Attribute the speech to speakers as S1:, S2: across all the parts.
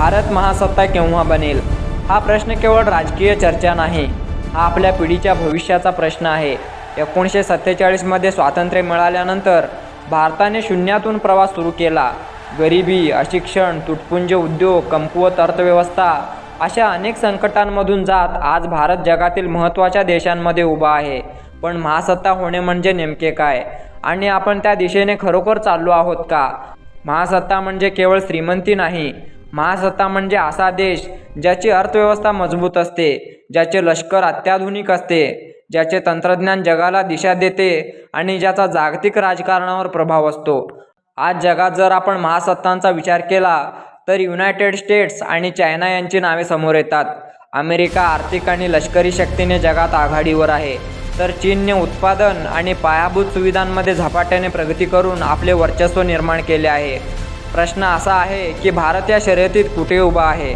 S1: भारत महासत्ता केव्हा बनेल? हा प्रश्न केवळ राजकीय चर्चा नाही, हा आपल्या पिढीच्या भविष्याचा प्रश्न आहे. 1947मध्ये स्वातंत्र्य मिळाल्यानंतर भारताने शून्यातून प्रवास सुरू केला. गरिबी, अशिक्षण, तुटपुंजे उद्योग, कमकुवत अर्थव्यवस्था अशा अनेक संकटांमधून जात आज भारत जगातील महत्त्वाच्या देशांमध्ये उभा आहे. पण महासत्ता होणे म्हणजे नेमके काय? आणि आपण त्या दिशेने खरोखर चाललो आहोत का? महासत्ता म्हणजे केवळ श्रीमंती नाही. महासत्ता म्हणजे असा देश ज्याची अर्थव्यवस्था मजबूत असते, ज्याचे लष्कर अत्याधुनिक असते, ज्याचे तंत्रज्ञान जगाला दिशा देते आणि ज्याचा जागतिक राजकारणावर प्रभाव असतो. आज जगात जर आपण महासत्तांचा विचार केला तर युनायटेड स्टेट्स आणि चायना यांची नावे समोर येतात. अमेरिका आर्थिक आणि लष्करी शक्तीने जगात आघाडीवर आहे, तर चीनने उत्पादन आणि पायाभूत सुविधांमध्ये झपाट्याने प्रगती करून आपले वर्चस्व निर्माण केले आहे. प्रश्न असा आहे की भारत या शर्यतीत कुठे उभा आहे?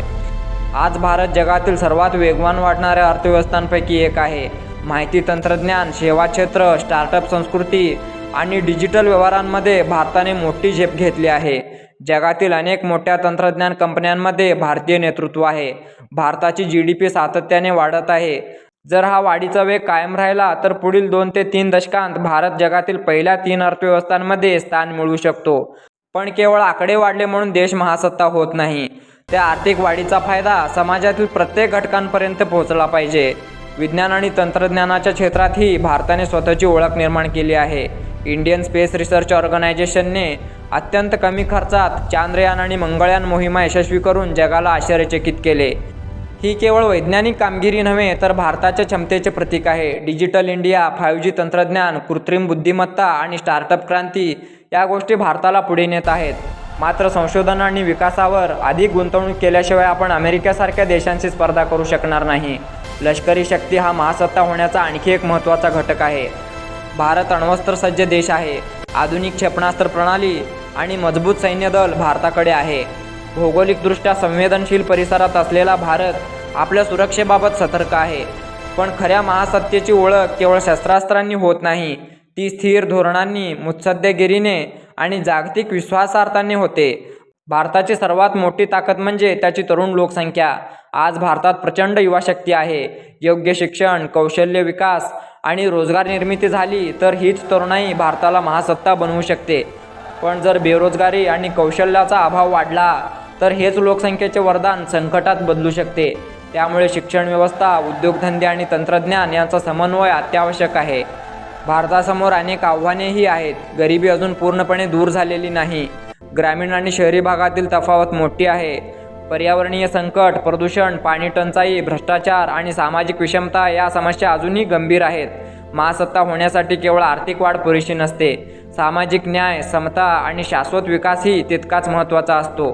S1: आज भारत जगातील सर्वात वेगवान वाढणाऱ्या अर्थव्यवस्थांपैकी एक आहे. माहिती तंत्रज्ञान, सेवा क्षेत्र, स्टार्टअप संस्कृती आणि डिजिटल व्यवहारांमध्ये भारताने मोठी झेप घेतली आहे. जगातील अनेक मोठ्या तंत्रज्ञान कंपन्यांमध्ये भारतीय नेतृत्व आहे. भारताची GDP सातत्याने वाढत आहे. जर हा वाढीचा वेग कायम राहिला तर पुढील 2 ते 3 दशकांत भारत जगातील पहिल्या 3 अर्थव्यवस्थांमध्ये स्थान मिळवू शकतो. पण केवळ आकडे वाढले म्हणून देश महासत्ता होत नाही. त्या आर्थिक वाढीचा फायदा समाजातील प्रत्येक घटकांपर्यंत पोहोचला पाहिजे. विज्ञान आणि तंत्रज्ञानाच्या क्षेत्रातही भारताने स्वतःची ओळख निर्माण केली आहे. इंडियन स्पेस रिसर्च ऑर्गनायझेशनने अत्यंत कमी खर्चात चांद्रयान आणि मंगळयान मोहिमा यशस्वी करून जगाला आश्चर्यचकित केले. ही केवळ वैज्ञानिक कामगिरी नव्हे तर भारताच्या क्षमतेचे प्रतीक आहे. डिजिटल इंडिया, 5G तंत्रज्ञान, कृत्रिम बुद्धिमत्ता आणि स्टार्टअप क्रांती या गोष्टी भारताला पुढे नेत आहेत. मात्र संशोधन आणि विकासावर अधिक गुंतवणूक केल्याशिवाय आपण अमेरिकेसारख्या देशांशी स्पर्धा करू शकणार नाही. लष्करी शक्ती हा महासत्ता होण्याचा आणखी एक महत्त्वाचा घटक आहे. भारत अण्वस्त्र सज्ज देश आहे. आधुनिक क्षेपणास्त्र प्रणाली आणि मजबूत सैन्य दल भारताकडे आहे. भौगोलिकदृष्ट्या संवेदनशील परिसरात असलेला भारत आपल्या सुरक्षेबाबत सतर्क आहे. पण खऱ्या महासत्तेची ओळख केवळ शस्त्रास्त्रांनी होत नाही, ती स्थिर धोरणांनी, मुत्सद्देगिरीने आणि जागतिक विश्वासार्थाने होते. भारताची सर्वात मोठी ताकद म्हणजे त्याची तरुण लोकसंख्या. आज भारतात प्रचंड युवाशक्ती आहे. योग्य शिक्षण, कौशल्य विकास आणि रोजगार निर्मिती झाली तर हीच तरुणाई भारताला महासत्ता बनवू शकते. पण जर बेरोजगारी आणि कौशल्याचा अभाव वाढला तर हेच लोकसंख्येचे वरदान संकटात बदलू शकते. त्यामुळे शिक्षण व्यवस्था, उद्योगधंदे आणि तंत्रज्ञान यांचा समन्वय अत्यावश्यक आहे. भारतासमोर अनेक आव्हानेही आहेत. गरिबी अजून पूर्णपणे दूर झालेली नाही. ग्रामीण आणि शहरी भागातील तफावत मोठी आहे. पर्यावरणीय संकट, प्रदूषण, पाणी टंचाई, भ्रष्टाचार आणि सामाजिक विषमता या समस्या अजूनही गंभीर आहेत. महासत्ता होण्यासाठी केवळ आर्थिक वाढ पुरेशी नसते. सामाजिक न्याय, समता आणि शाश्वत विकासही तितकाच महत्त्वाचा असतो.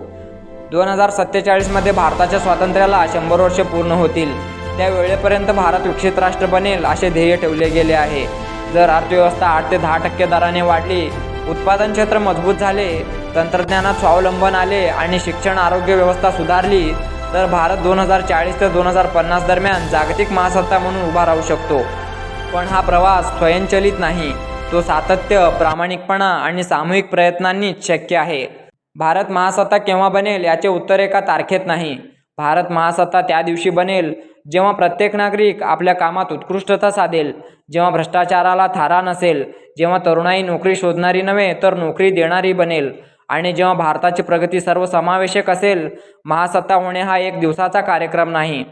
S1: 2047मध्ये भारताच्या स्वातंत्र्याला 100 वर्ष पूर्ण होतील. त्या वेळेपर्यंत भारत विकसित राष्ट्र बनेल असे ध्येय ठेवले गेले आहे. जर अर्थव्यवस्था 8 ते 10% दराने वाढली, उत्पादन क्षेत्र मजबूत झाले, तंत्रज्ञानात स्वावलंबन आले आणि शिक्षण आरोग्य व्यवस्था सुधारली तर भारत 2040 ते 2050 दरम्यान जागतिक महासत्ता म्हणून उभा राहू शकतो. पण हा प्रवास स्वयंचलित नाही, तो सातत्य, प्रामाणिकपणा आणि सामूहिक प्रयत्नांनीच शक्य आहे. भारत महासत्ता केव्हा बनेल याचे उत्तर एका तारखेत नाही. भारत महासत्ता त्या दिवशी बनेल जेव्हा प्रत्येक नागरिक आपल्या कामात उत्कृष्टता साधेल, जेव्हा भ्रष्टाचाराला थारा नसेल, जेव्हा तरुणाई नोकरी शोधणारी नव्हे तर नोकरी देणारी बनेल आणि जेव्हा भारताची प्रगती सर्वसमावेशक असेल. महासत्ता होणे हा एक दिवसाचा कार्यक्रम नाही,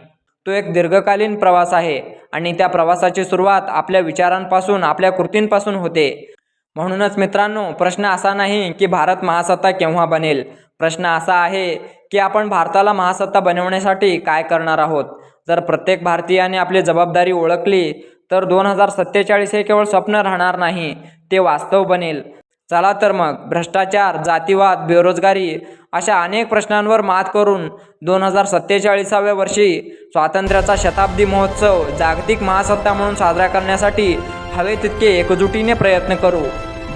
S1: तो एक दीर्घकालीन प्रवास आहे आणि त्या प्रवासाची सुरुवात आपल्या विचारांपासून, आपल्या कृतींपासून होते. म्हणूनच मित्रांनो, प्रश्न असा नाही की भारत महासत्ता केव्हा बनेल. प्रश्न असा आहे की आपण भारताला महासत्ता बनवण्यासाठी काय करणार आहोत. जर प्रत्येक भारतीयाने आपली जबाबदारी ओळखली तर 2047 हे केवळ स्वप्न राहणार नाही, ते वास्तव बनेल. चला तर मग भ्रष्टाचार, जातीवाद, बेरोजगारी अशा अनेक प्रश्नांवर मात करून 2047व्या वर्षी स्वातंत्र्याचा शताब्दी महोत्सव जागतिक महासत्ता म्हणून साजरा करण्यासाठी हवे तितके एकजुटीने प्रयत्न करू.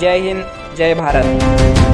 S1: जय हिंद, जय भारत.